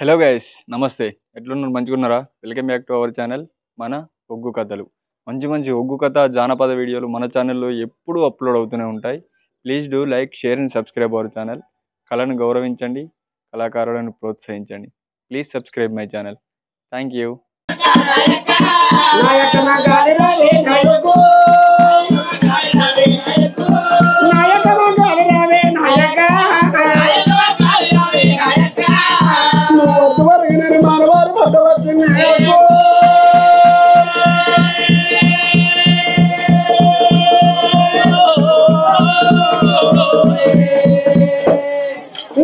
Hello guys, నమస్తే. ఎట్లున్నారు? మంచిగున్నారా? Welcome back to our channel మన ఒగ్గు కథలు. మంచి మంచి ఒగ్గు కథ జానపద వీడియోలు మన ఛానల్లో ఎప్పుడూ అప్లోడ్ అవుతూనే ఉంటాయి. Please do like, share and subscribe our channel. కళను గౌరవించండి, కళాకారులను ప్రోత్సహించండి. Please subscribe my channel. Thank you.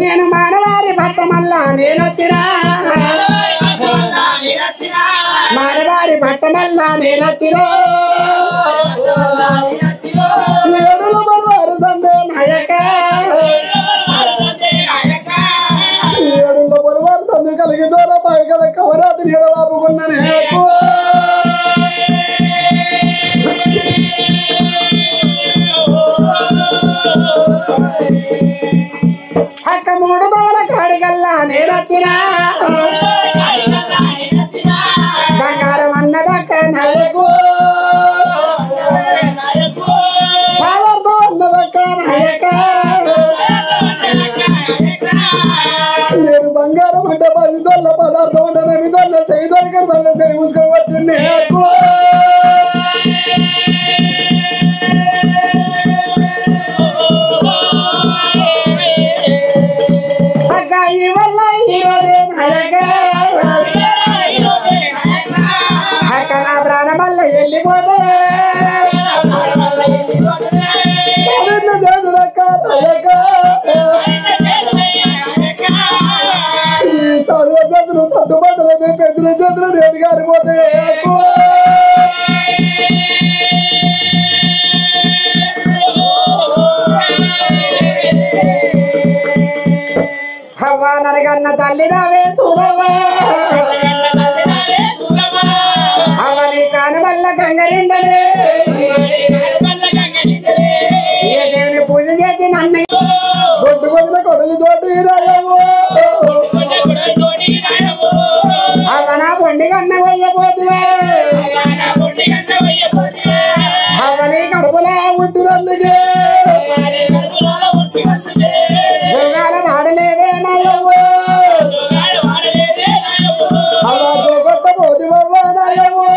నేను మానవారి పట్టమల్లా నేనొత్తినా మానవారి పట్టమల్లా నేనొత్తినా ఏడుల మనవారు సందే నాయక ఏడుల మనవారు సందు కలిగి దూర పైకడ కవరాతి నీడ బాపుకున్నానే అక్క మూడు దోవల కాడికల్లా నేనొత్తినా బంగారం అన్నదక్క నాయకు పాదర్తో అన్నదక్క నాయక నేను బంగారం అంటే 10 దొల్ల పదార్థం అంటే 8 దొల్ల చేయి దొరికని వల్ల చేయి ముసుకోబట్టి నాకు ప్రాణమల్ల వెళ్ళిపోతే చదువు తట్టుబడ్డది పెద్దలు చేతులు నేటి గారిపోతే హవ్వా నరగన్న తల్లి రావే చూరవ్వా అవని కాని వల్ల గంగరిండలే ఏ దేవుని పూజ చేసి నన్ను బొట్టు కొదిన కొడులు తోటి రాయవు అవన బొండి కన్న పోయపోతువే అవని కడుపులా పుట్టినందుకే జోగాల వాడలేదే నాయవ్వు అలా జోగొట్టబోతువవ్వ నాయవ్వు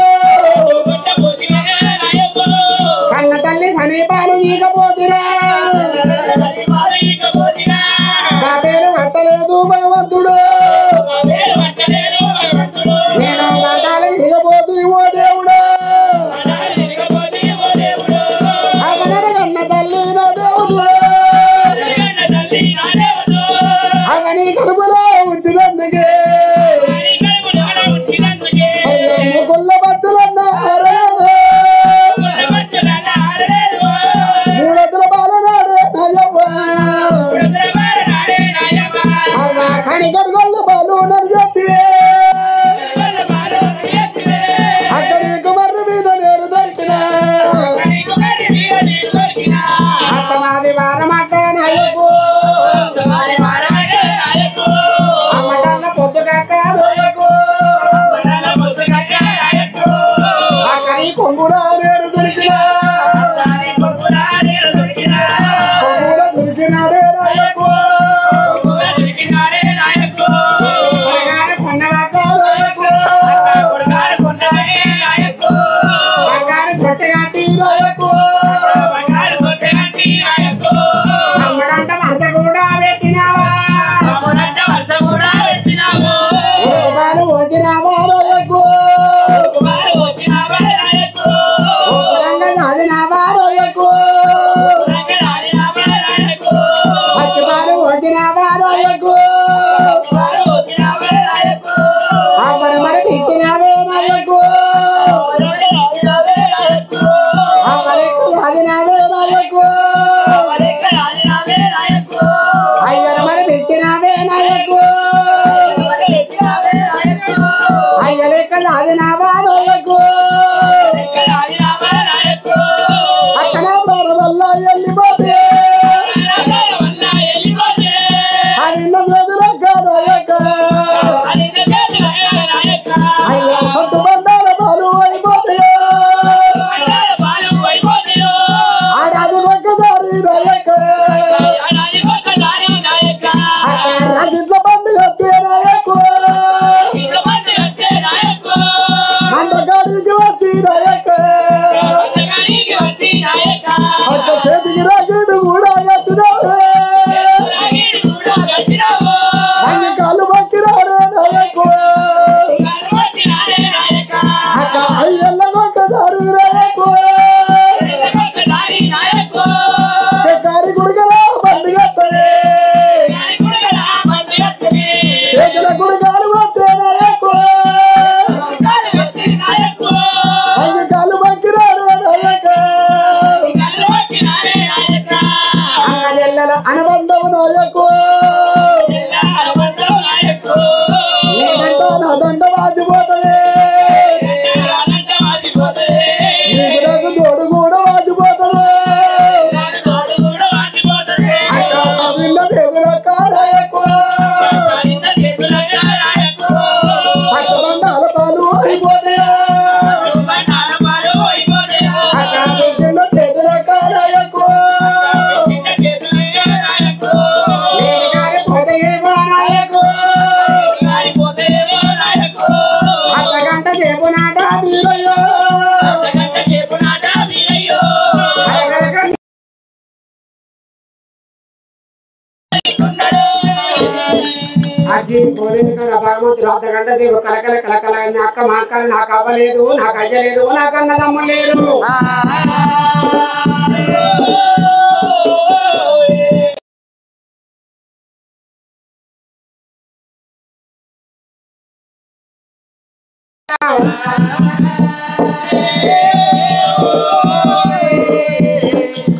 కన్న తల్లి సమీపాలు ఈకపోతురా నా పేరు పట్టలేదు భగవంతుడు నేను మాటాలు విరగబోతు ఓ దేవుడు అవనర కన్న తల్లి నా దేవుడు అవని కడుపులో పుట్టినందుకే అయ్యమ్మ కొల్ల బతులన్న అరలేదు మూడొద్దుల బాలనాడే నాయవ్వ అవ్వ కని కడుగొల్ల బాలు నన్ను చెప్తివే అక్క నీకు మర్రి మీద నేను దొరికినా అక్క మాది వారమక్క నాయకు అమ్మటల్ల పొద్దుకక్క అక్క నీ కొంగురా నేను దొరికినా కొంగుర దొరికినాడే నాయకు బంగారు కొట్టగట్టి అమ్మడంట వరుస కూడా పెట్టినావా బాలు వదినావా రోజకు చదినావా రోజకు పచ్చి బాలు వదినావా రోజకు అమ్మను మరి పిచ్చినావే నాయకు అదినావే నాయకు అయ్యను మరి పిచ్చినావే నాయకు అయ్య లెక్క సాధినావా నాయకు అక్కడ ప్రాణం వల్ల వెళ్ళిపోతే అది చేతులక్క నాయక దండ వాచిపోతుంది నీకు నాకు తోడు కూడా వాచిపోతుంది భగవంతుడు అర్ధగంట దేవు కలకల కలకల అక్క మా అక్కలు నాకు అవ్వలేదు నాకు అయ్యలేదు నాకు అన్నదమ్ములు లేరు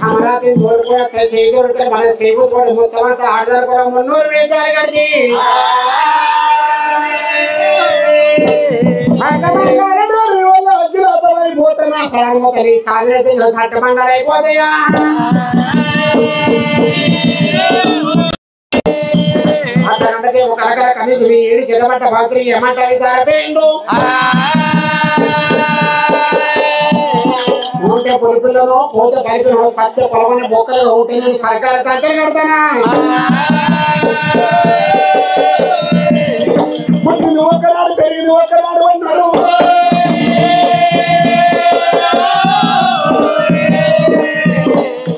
అమరావతి దూరం కూడా చేదూరు మన సేపు కూడా మొత్తం అంతా ఆడదారు కూడా 300 వేటాలు కడిచి అగ్గిరాతమైపోతున్నా ప్రాణమతని సాగిన చట్టమండలు అయిపోతాయా అతనంటే ఒక రకర కనీసులు ఏడు చెదబట్ట భక్తులు ఏమంటారు తరపేండు ఉంటే పొలుపుల్లోనూ పోతే పైపులో సత్య పొలమని బొక్కలలో ఉంటే నేను సర్కారు దగ్గర కడతానా పుట్టింది ఒక్కనాడు పెరిగింది ఒక్కనాడు అన్నాడు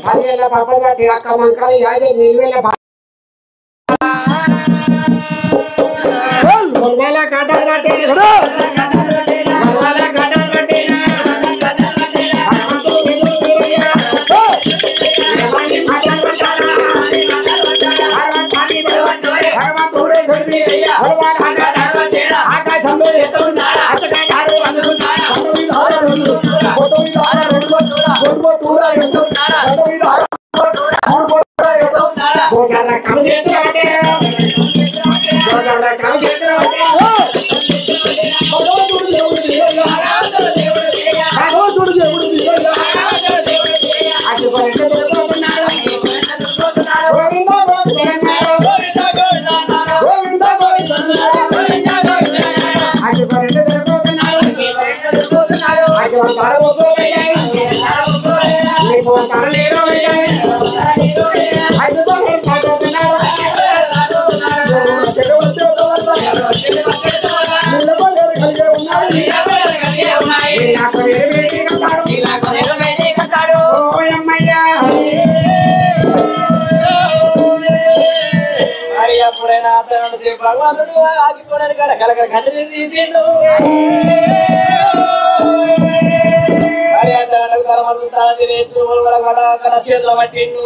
10 ఏళ్ళ పాపలు బట్టి అక్క మంకాలు 5 నిల్వేల గడ్డలు కట్టారు భగవంతుడు ఆగిపోవడానికి కలకల కంటి తీసిండు తల తినేసి చేతులు పట్టిండు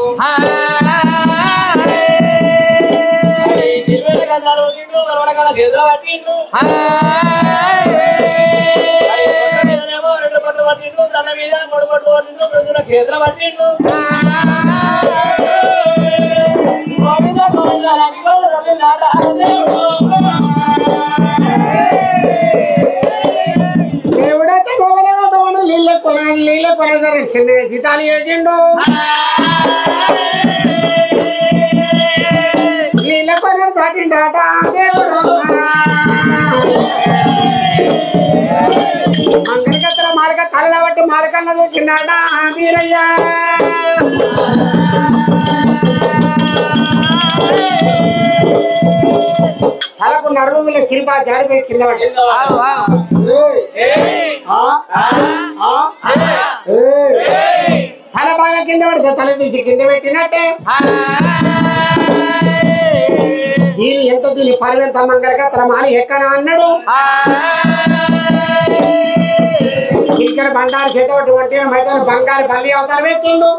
నిర్వేళ గంధాలు వచ్చిండు మరొకడ చేతులు పట్టిండు ఏమో 2 పట్లు పట్టిండు తన మీద 3 పట్లు పట్టిండు చేతులు పట్టిండు దేవుడైతే నీళ్ళ కొన సీతాలు చేసిండు నీళ్ళ కొన దాటిండాట దేవుడు మంగళకత్ర మాలక తల బట్టి మాలకన్న చూసిండాట వీరయ్య తలకు నడుముల సిరిపా జారిపోయి కింద పట్టి తల బాగా కింద పడితే తల తీసి కింద పెట్టినట్టే దీని ఎంత దీని పరివెంత మంగళకత్ర మాని ఎక్కన అన్నాడు ఇక్కడ బంగారు చేతటువంటి మైదాన బంగారు బల్లి అవతారం పెట్టిండు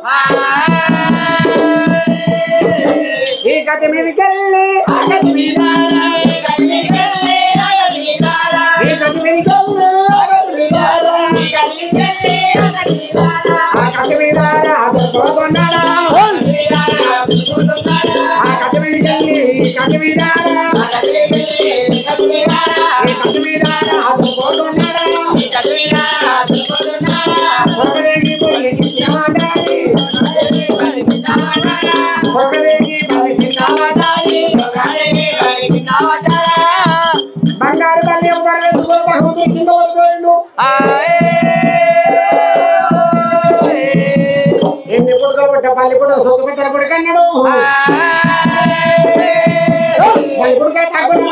ఈ గతి మీదకెళ్ళి ఆ గతి మీద కత్తి బంగారు పల్లి కింద పడుకోండు ఎన్ని పుడుకోబట్ట పల్లి కూడా సొత్తు పెట్టారు పుడికన్నాడు పల్లి పుడికాయ తగ్గులు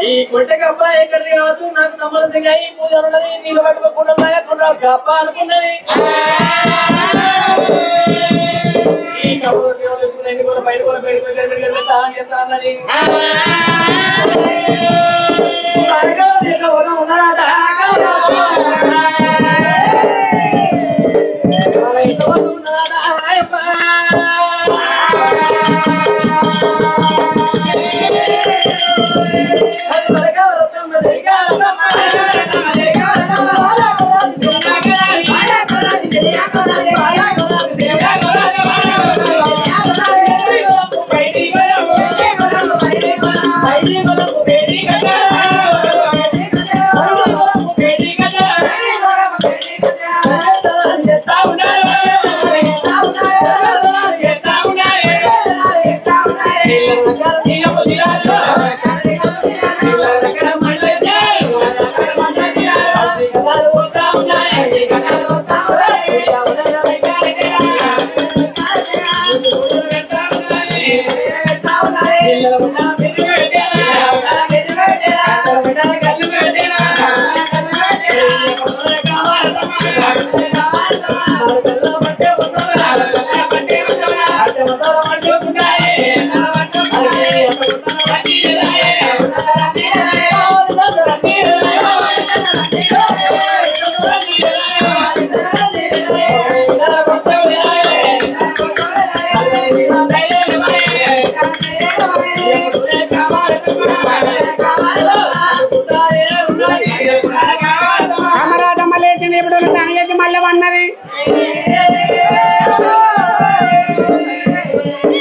ఈ గుంటె కప్ప ఎక్కడిది కావచ్చు నాకు నమ్మకంగా ఈ పూజ ఉన్నది నీళ్ళు పట్టుకోకుండా కప్ప అనుకున్నది ఈ కబురు బయట కూడా పెడతా అన్నది ఉన్నాడట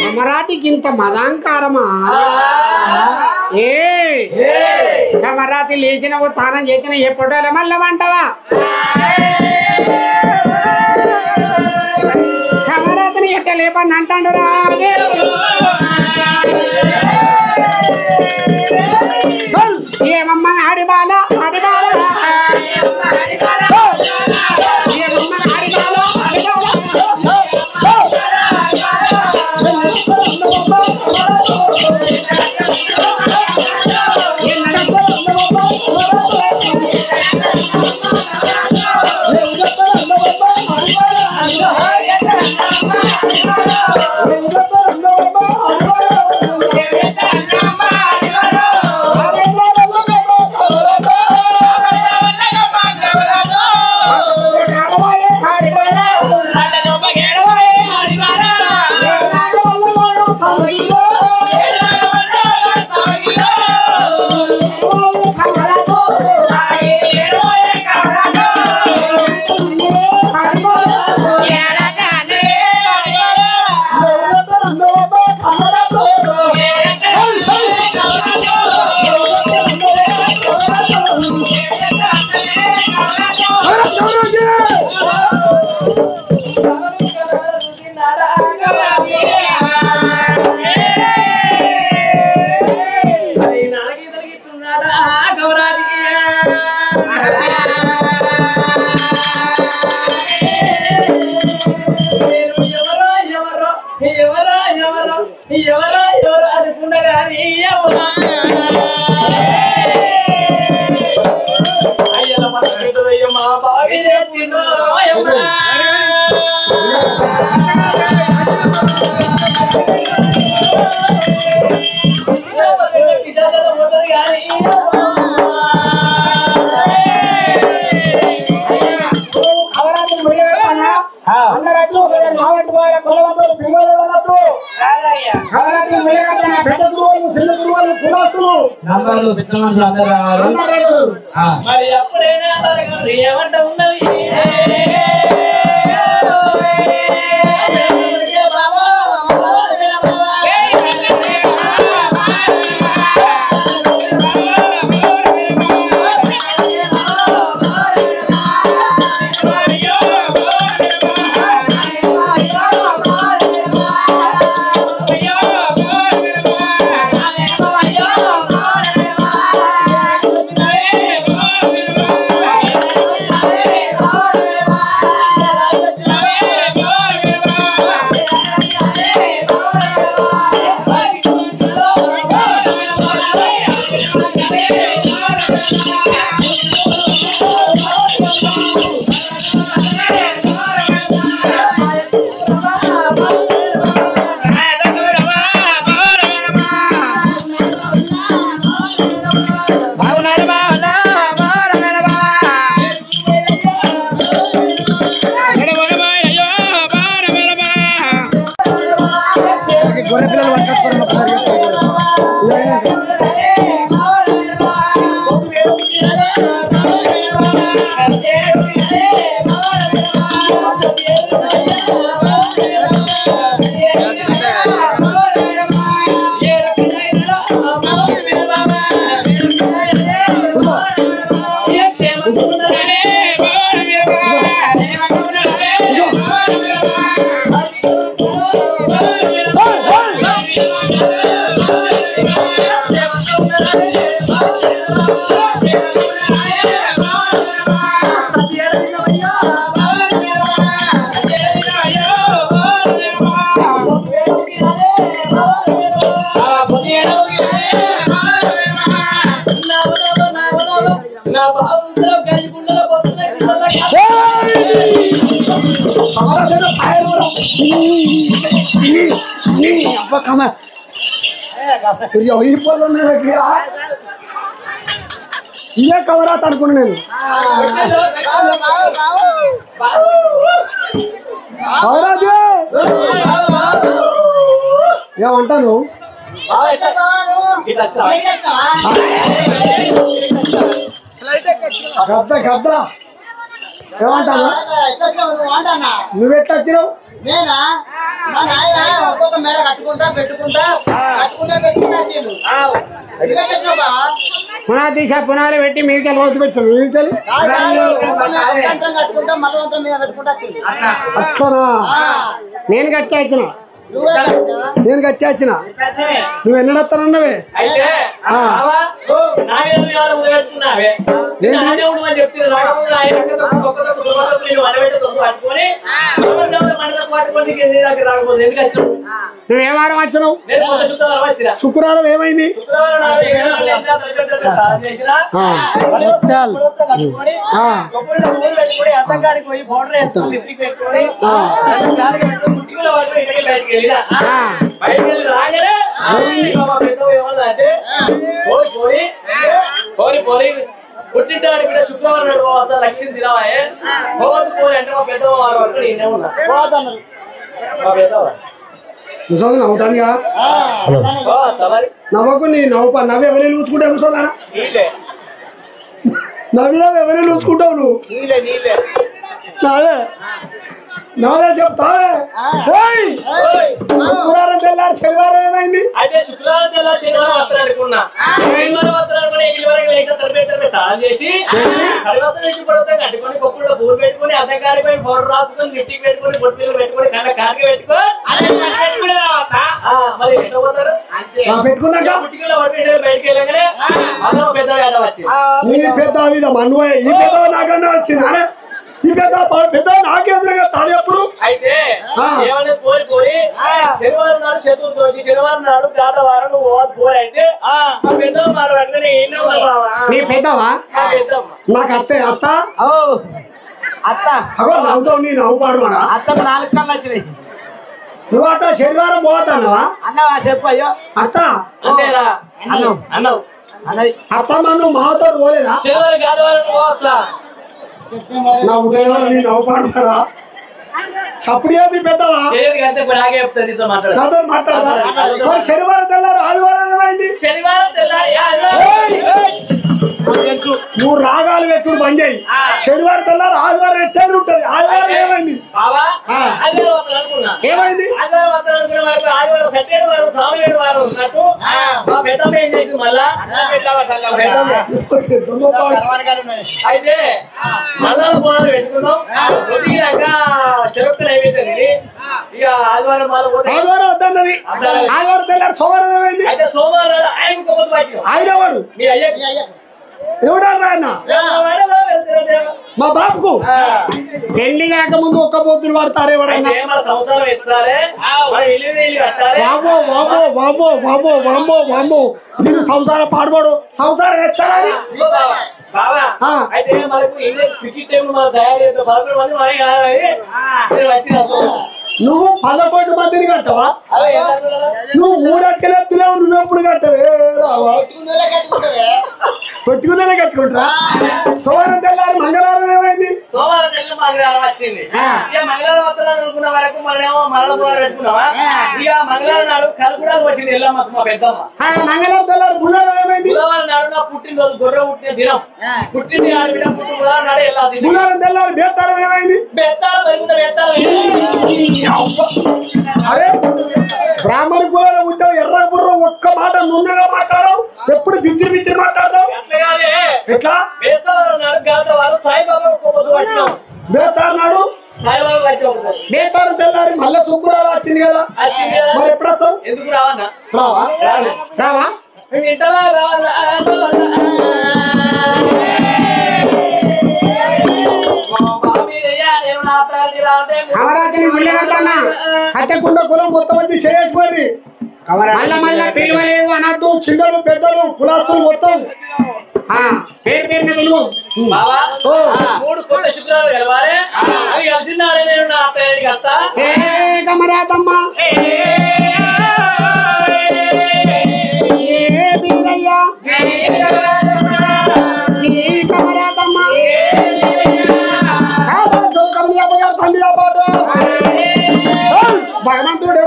అమరాతికి ఇంత మదాంకారమా ఏ అమరాతి లేచినవు తానం చేసిన ఏ పొడవల మల్లమంటావా అమరాతిని ఎట్ట లేపని అంటాడు రా ఏమమ్మ ఆడిబాల ఆడిబాల మరి అప్పుడైనా ఏమంట ఉన్నది ఇదే కవరాత్ అనుకున్నా నేను కవరాత్ ఏమంటాను గద్ద గద్ద ఏమంటాను నువ్వెట్లా వచ్చినావు నేనా మా నాయన ఒక్కొక్క మేడ కట్టుకుంటా పెట్టుకుంటా పునాది తీసా పునాలు పెట్టి మీదకి రోజు పెట్టాను కట్టుకుంటా మళ్ళీ మీద పెట్టుకుంటా అట్లనా నేను కట్టి వచ్చిన నేను కట్టి వచ్చిన నువ్వు ఎన్నడత్తనన్నవే అయితే నా మీద రావే రాజవుడు అని చెప్తే రాకపోతే ఆయన పట్టుకొని మండలం పట్టుకొని దగ్గర రాకపోతే ఎందుకు వచ్చినావు నువ్వు ఏ వారం వచ్చినావు నేను శుక్రవారం వచ్చిన శుక్రవారం ఏమైంది శుక్రవారం అత్తగారికి పోయి బోర్డర్ వేసుకొని పెట్టుకొని బయటకు వెళ్ళిన బయటకు వెళ్ళి రాగానే పెద్ద ఏమన్నదంటే పోరి పుట్టింటాడు బిడ్డ శుక్రవారం నాడు పోవచ్చు లక్ష్యం తినవాయే పోవద్దు పోరి అంటే మా పెద్దవారు అక్కడ నేనే ఉన్నా మా పెద్దవారు నవ్వుతానుగా నవ్వకు నీ నవ్వు ఎవరైనా చూసుకుంటే కూర్చోదారా నవ్వినా ఎవరైనా చూసుకుంటావు నువ్వు నాదే నాదే చెప్తావే శుక్రవారం తెల్లారు శనివారం ఏమైంది అయితే శుక్రవారం తెల్లారు శనివారం వస్త్రం అనుకున్నా శనివారం వస్త్రం అనుకుని ఎగిరి వరకు లేక తరబెట్టి తాళం చేసి హరివసం నుంచి పడితే కట్టుకొని కొప్పుల్లో పూలు పెట్టుకుని అద్దెకారిపై బోర్డు రాసుకొని నెట్టికి పెట్టుకుని బొట్టిలు పెట్టుకుని కళ్ళ కాకి పెట్టుకో మరి ఎట్లా పోతారు పెట్టుకున్నాక పుట్టికల్లో పడిపోయి బయటకు వెళ్ళగానే అలా పెద్ద వేద వచ్చింది పెద్ద మీద మన్ను ఈ పెద్ద నాకన్నా వచ్చింది అరే ఈ పెద్ద పెద్ద నాకెదురుగా తాది ఎప్పుడు అయితే ఏమన్నా కోరి శనివారం నాడు చతుర్థి శనివారం నాడు గాతవారం పోరి అయితే పెద్ద మాట్లాడుకుని నీ పెద్దవా నాకు అత్త అగో నవ్వుతావు నీ నవ్వు పాడువాడా అత్తకు 4 కళ్ళు వచ్చినాయి నువ్వు అట్ట శనివారం పోతానవా అన్నవా చెప్పు అయ్యో అత్త అంతేనా అన్నావు అత్త నువ్వు మాతో పోలేదా శనివారం గాతవారం పోవచ్చా నా ఉదయం నీ నవ్వు పాడుతారా చప్పుడు ఏమి పెద్దవా నాతో మాట్లాడదా శనివారం తెల్లారు ఆదివారం ఏమైంది శనివారం తెల్లారి నువ్వు రాగాలు పెట్టుడు బంద్ చేయి శనివారం తెల్లారు ఆదివారం ఎట్టే ఉంటది ఆదివారం ఏమైంది ఏమైంది ఆదివారం సట్టేడు వారం సామేడు వారం ఉన్నట్టు మా పెద్దమ్మ ఏం చేసింది మళ్ళా అయితే మళ్ళా బోనాలు పెట్టుకుందాం ఉదిగినాక చెరుకు నైవేద్యం ఇక ఆదివారం ఆదివారం వద్దన్నది ఆదివారం తెల్లారు సోమవారం ఏమైంది అయితే సోమవారం నాడు ఆయన ఇంకొక బయట ఆయన వాడు మీ అయ్యా ఎవడన్నా ఆయన మా బాబుకు పెళ్లి కాక ముందు ఒక్క పొద్దులు పడతారే సంవత్సరం ఎత్తారే వామో వామో వామో వామో వామో వామో దీని సంసారం పాడుకోడు సంసారం ఎత్తారని అయితే మనకు ఇంగ్లీష్ క్రికెట్ టైం మనం తయారు 11 మంది మనకి కాదని నువ్వు 11 మందిని కట్టవా నువ్వు 3 అట్కలే ఎత్తులేవు నువ్వెప్పుడు కట్టవే రావా కొట్టుకునే కట్టుకుంటారా సోమవారం తెల్లారి మంగళవారం ఏమైంది సోమవారం తెల్లారి మంగళవారం వచ్చింది ఇక మంగళవారం వస్తాను అనుకున్న వరకు మనమేమో మరణ పెట్టుకున్నావా ఇక మంగళవారం నాడు కలుపుడాలు వచ్చింది వెళ్ళమ్మకు మా పెద్దమ్మ మంగళవారం తెల్లారి బుధవారం ఏమైంది బుధవారం నాడు నా పుట్టినరోజు గొర్రె పుట్టిన దినం పుట్టిన ఆడబిడ్డ పుట్టిన బుధవారం నాడు వెళ్ళాలి బుధవారం తెల్లారి బేతారం ఏమైంది బేతారం పెరుగుతా బేతారం అరే బ్రాహ్మణ కులాలు ఉంటావు ఎర్ర బుర్ర ఒక్క మాట నున్నగా మాట్లాడవు ఎప్పుడు బిత్తిరి బిత్తిరి మాట్లాడతావు ఎట్లా బేస్తవారం నాడు గాతవారం సాయిబాబా పొద్దు పట్టినాం బేతారు నాడు సాయిబాబా పట్టినాం బేతారం తెల్లారి మళ్ళీ శుక్రవారం వచ్చింది కదా మరి ఎప్పుడు వస్తావు ఎందుకు రావన్నా రావా రావా కమరాజని ముళ్ళెడతానా కట్టకుండా కులం మొత్తం వచ్చి చేసిపోయి మళ్ళా మళ్ళా పిలవలేదు అనద్దు చిన్నలు పెద్దలు కులాస్తులు మొత్తం పేరు పేరున పిలువు 3 కొత్త శుక్రాలు కలవాలి అవి కలిసినాడే నేను నా అత్తయ్యకి వస్తా కమరాతమ్మా వీరయ్యా కమరాతమ్మా తండ్రి పాట భగవంతుడు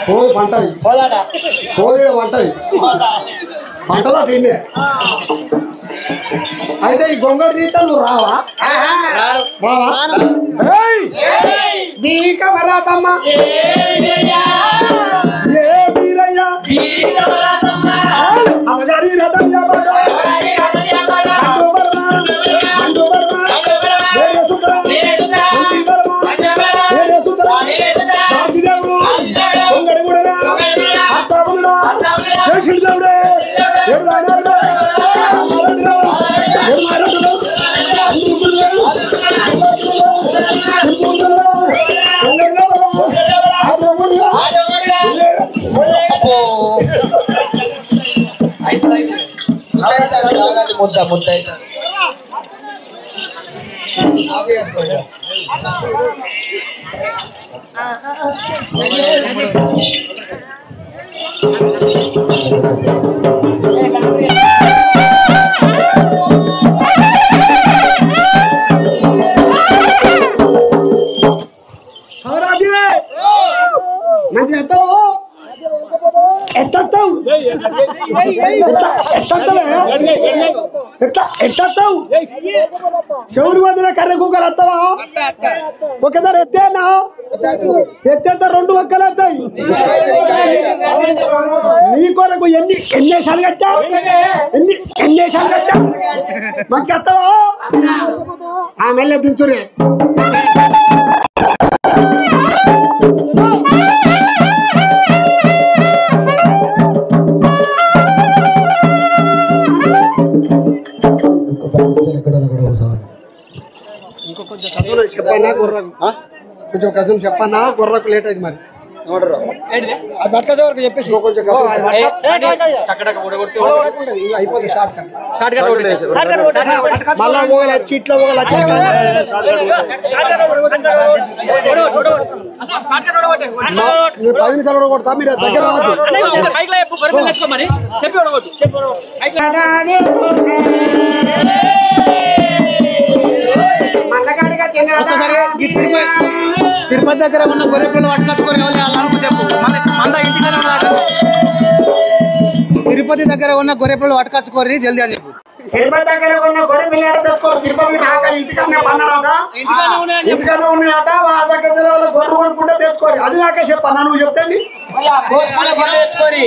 కోది పంటది కోది పంటది పంటదా తిండే అయితే ఈ గొంగడి తీస్తా నువ్వు రావా వరాతమ్మ ఏ వీరయ్య అవగారి రథం ముద్ద ముద్ద మంచిగా ఎట్టావు చెవులు వదిన కర్రె కుక్కలు వస్తావా ఒకదారు ఎత్తేనా ఎత్తేస్తే 2 ఒక్కలు వస్తాయి నీ కొరకు ఎన్ని వేషాలు కట్టా ఎన్ని వేషాలు కట్టా మంచిగా వస్తావా ఆ మెల్ల దించురే చెప్పన్నా గుర్రకు కొంచెం కథను చెప్పన్నా గుర్రకు లేట్ అయింది మరి అది అట్లా వరకు చెప్పేసి కొంచెం అయిపోతుంది మళ్ళా పోగలు వచ్చి ఇట్లా పోగలు వచ్చి నేను 10 నిమిషాలు కొడతా మీరు దగ్గర రావద్దు తిరుపతి దగ్గర ఉన్న గొర్రె పిల్లలు పట్టుకొచ్చుకొని చెప్పు తిరుపతి దగ్గర ఉన్న గొర్రె పిల్లలు పట్టుకొచ్చుకోరి జల్దీ అని చెప్పు తిరుపతి దగ్గర ఉన్న గొర్రె పిల్లలు తెచ్చుకో తిరుపతికి రాక ఇంటికన్నా పన్నాడట ఇంటికన్నా ఉన్నాయట వాళ్ళ దగ్గర గొర్రె కొనుక్కుంటే తెచ్చుకోరి అది నాకే చెప్పన్నా నువ్వు చెప్తాండి తెచ్చుకోరి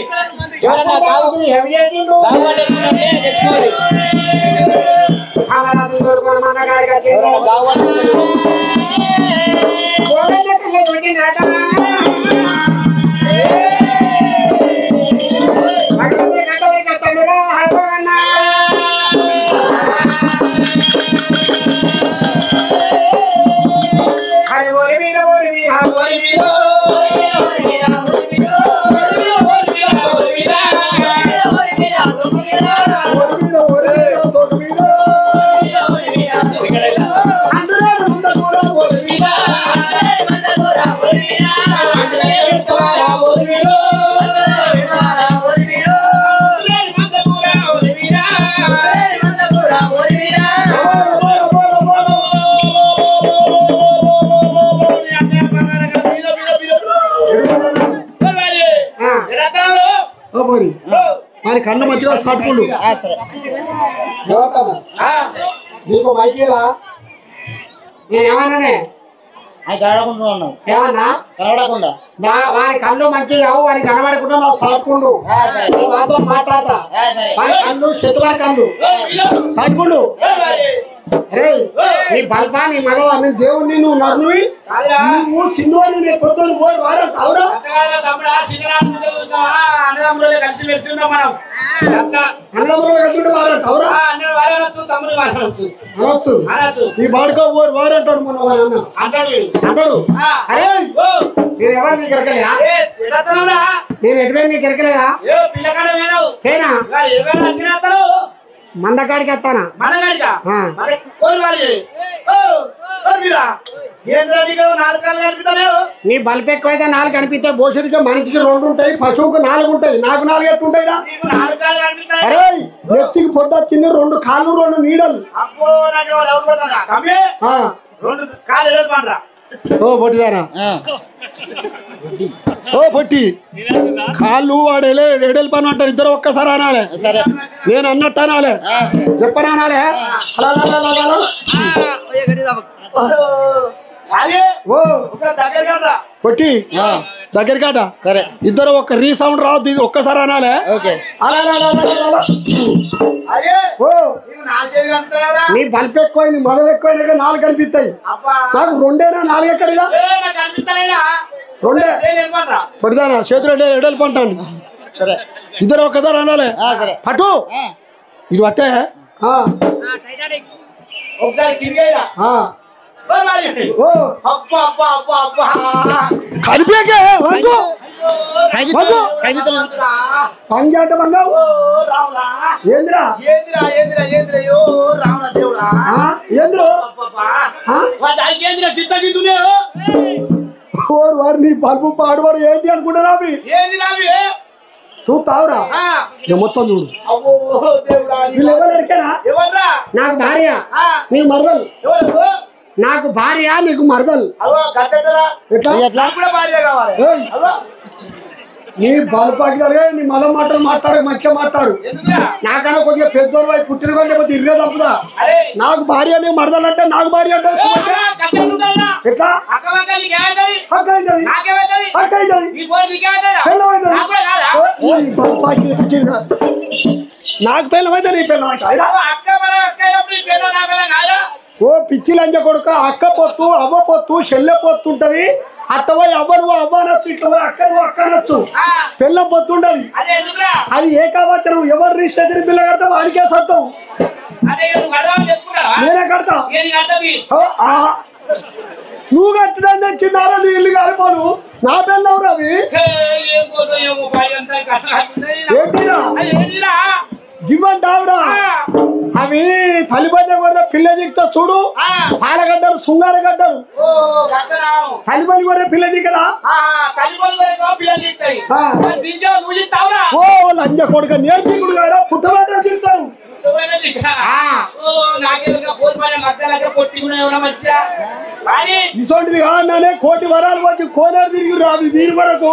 మరి కన్ను మంచిగా కట్టుకుండు నీకు మైకేరా నేనేమన్నానే ఏమన్నా వారి కళ్ళు మంచిగా వారి కనబడకుండా నాకు సాటుకుండు మాతో మాట్లాడతా వారి కళ్ళు శతువారి కళ్ళు సాటుకుండు అరే నీ బల్పా నీ మగవా నీ దేవుణ్ణి నువ్వు నన్నువి నువ్వు సింధుని నీ పొద్దున పోయి వారం అవురా అన్నదమ్ములు కలిసి వెళ్తున్నాం మనం అన్నదమ్ములు కలిసి వారం అవురా అనొచ్చు ఈ బాడుకో పోరు వారు అంటాడు మన వారు అంటాడు అరే నేను ఎవరు నీ కెరకలేదా నేను ఎటువంటి నీ కెరకలేదా పేనా మందకాడికి వస్తానా నీ బల్బ్ ఎక్కువైతే 4 కనిపిస్తాయి భోషుడికి మనిషికి 2 ఉంటాయి పశువుకు 4 ఉంటాయి నాకు 4 ఎట్టు ఉంటాయిరా అరే నెత్తికి పొద్దు వచ్చింది 2 కాళ్ళు 2 నీడలు ఓ పొట్టిదానా ఓ పొట్టి కాళ్ళు వాడు ఎడెల్ పని అంటారు ఇద్దరు ఒక్కసారి అనాలే నేను అన్నట్టు అనాలే చెప్పని అనాలే పొట్టి దగ్గర కాట ఇద్దరు ఒక్క రీసౌండ్ రావద్దు ఇది ఒక్కసారి అనాలే నీ బల్బ్ ఎక్కువైంది మదం ఎక్కువైనా 4 కనిపిస్తాయి నాకు 2 4 ఎక్కడ రెండే పడిదానా చేతులు ఎడలు పంటండి ఇద్దరు ఒక్కసారి అనాలే పట్టు ఇది పట్టే కలిపేకే పంజాట బంగావు ఏంద్రా వారు నీ బల్బు పాడువాడు ఏంటి అనుకుంటున్నా చూస్తావురా మొత్తం చూడు వీళ్ళు ఎవరు అడిగారా నాకు భార్య నీ మరదలు నాకు భార్య నీకు మరదలు నీ బాలపాకి నీ మదం మాట్లాడు మంచిగా మాట్లాడు నాకన్నా కొద్దిగా పెద్దోళ్ళు అయి పుట్టిన కొద్దిగా ఇర్రే తప్పుదా నాకు భార్య నీ మరదలు అంటే నాకు భార్య అంటే ఎట్లా నాకు పెళ్ళమైతే నీ పెళ్ళ ఓ పిచ్చి లంజ కొడుక అక్క పొత్తు అవ్వ పొత్తు చెల్లె పొత్తు ఉంటది అట్టపోయి అవ్వ నువ్వు అవ్వ అనొచ్చు ఇట్లా పోయి అక్క నువ్వు అక్క అనొచ్చు పిల్ల పొత్తు ఉంటది అది ఏ కాబట్టి నువ్వు ఎవరు రిజిస్టర్ పిల్ల కడతావు వాడికే సత్తావు నేనే కడతా నువ్వు కట్టడం తెచ్చిందారా నీ ఇల్లు కాలిపోను నా పిల్ల ఎవరు అది ఏంటిరా ఇవ్వంటావురా అవి తలిబండ కొన్న పిల్ల దిగుతా చూడు పాలగడ్డలు శృంగారగడ్డలు తలిబండి కొన్న పిల్ల దిగరా ఓ లంజ కొడుక నేర్చుకుడు కదా పుట్టబడ్డ దిగుతారు ఇసోంటిది కాదన్నానే కోటి వరాలు వచ్చి కోనేరు తిరిగి రాదు దీని వరకు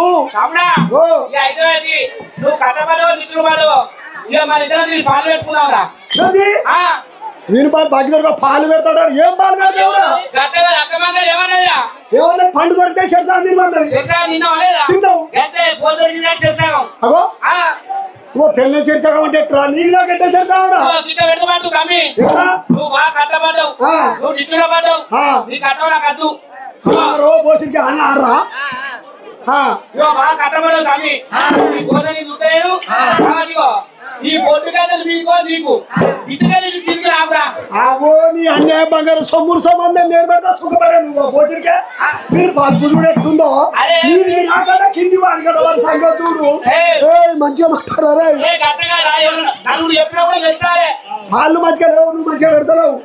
వీని పాలు బాకి దొరక పాలు పెడతాడు ఏం పాలు పెడతావురా ఏమన్నా పండు దొరికితే చెడతా ఓ పెళ్ళి చేర్చాక ఉంటే నీళ్ళ గట్టే చేస్తావురా పోసి అన్నారా కట్టబడవు కమ్మి చూడలేదు ఈ పొట్టు కథలు మీకో నీకు ఇటుకలు తిరిగి రాకురా అవో నీ అన్యాయ బంగారు సొమ్మురు సంబంధం నేను పెడతా సుఖపడే నువ్వు పోటీకే మీరు బాధ ఎట్టుందో కింది వాడి సంగతి చూడు మంచిగా మాట్లాడారా వాళ్ళు మంచిగా లేవు నువ్వు మంచిగా పెడతావు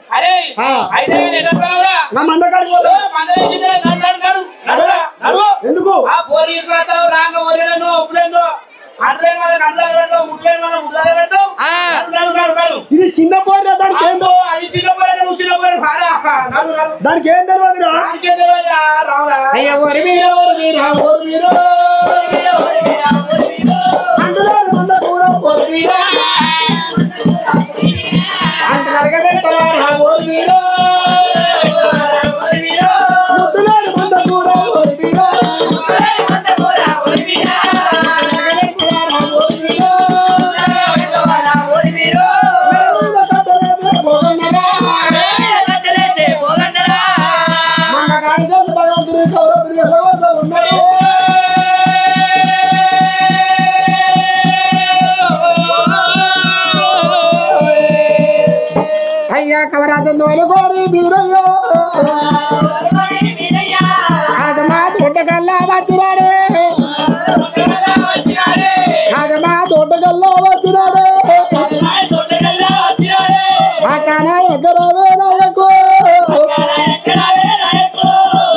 నా మందకాడికి ఎందుకు రాంగ ఒప్పులేదో ఇది చిన్న పోరే దానికి ఏం దానికి ఏం తెలియదురా అయ్యా ఓరి మీరో ఓరి మీరో కవరాదందోలు కోరి బీరయ్యో కాదమా తోటకల్లా వచ్చినాడే కాదమా తోటకల్లా వచ్చినాడే అక్కన ఎక్కడవే నాయకు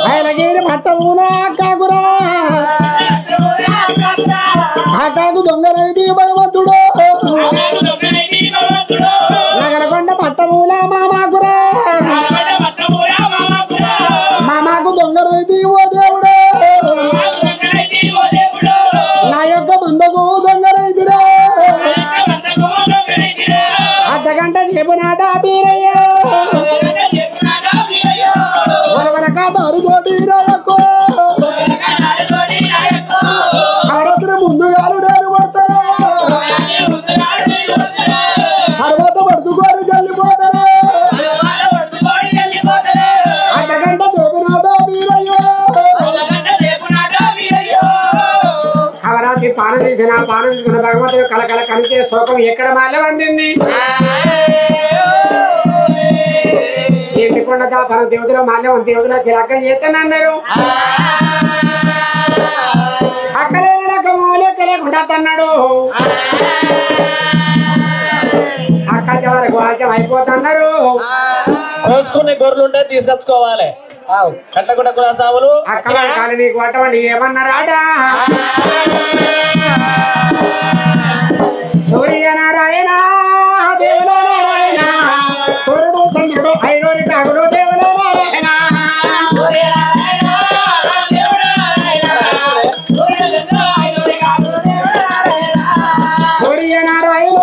ఆయనగిరి పట్టమున అక్కాకురా అక్కాకు దొంగనైది భగవంతుడు నగరకొండ పట్టమున మామాకురా మామాకు దొంగ అర్ధగంట సేపు నాట బీరయ్య మన కాటారు తోటి రాయకో ఆడతులు ముందుగాలు నేను పడతాను తర్వాత పడుతుకోని చల్లిపోతాను అర్ధగంట సేపు నాట బీరయ్య అవరాత్రి పానం తీసిన పానం తీసుకున్న భగవంతుడు కలకల కనిచే శోకం ఎక్కడ మాల వందింది ఇంటికొండ మన దేవతలో మాల్యం దేవతలో తిరగం చేస్తానన్నారు అక్కలేని రకము లెక్క లేకుండా అన్నాడు అక్క వరకు వాక్యం అయిపోతున్నారు కోసుకునే గొర్రెలు ఉంటే తీసుకొచ్చుకోవాలి కట్ల కూడా కూడా సావులు అక్క కాలి నీకు పట్టమండి ఏమన్నారాడా సూర్యనారాయణ దేవుల నారాయణ సూర్యుడు చంద్రుడు ఐరోని కాగుడు దేవుల నారాయణ సూర్యనారాయణ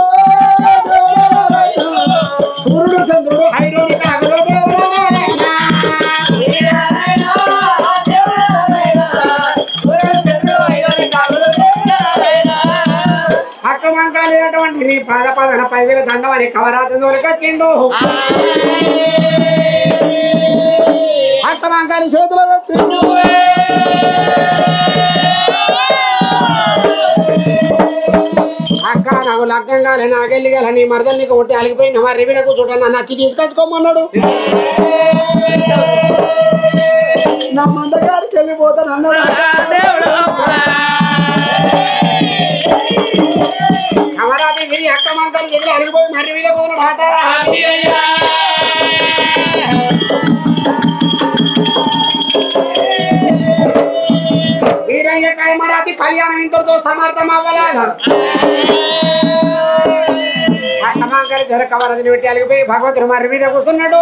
సూర్యుడు చంద్రుడు ఐరోని కాగుడు దేవుల నారాయణ అక్కమంకాలేటువంటి నీ పద పదన 10,000 దండం అని కవరాత దొరికొచ్చిండు అక్కమంకాలి చేతులు పెట్టి అక్క నాకు లగ్గం కాలే నాకెళ్ళి గల నీ మరదలు నీకు కొట్టి అలిగిపోయిన మరి రివిడ కూర్చోట నన్ను అక్కి తీసుకొచ్చుకోమన్నాడు నా మందగాడికి వెళ్ళిపోతాను అన్నాడు అమరావతి గిరి అక్క మందలు ఎదురు అలిగిపోయి మరి మీద పోను ఆట వీరయ్య కైమరాతి కళ్యాణం ఇంతటితో సమర్థం అవ్వలేదు అక్కమాంకరి ధర కవరదిని పెట్టి అలిగిపోయి భగవంతుడు మరి మీద కూర్చున్నాడు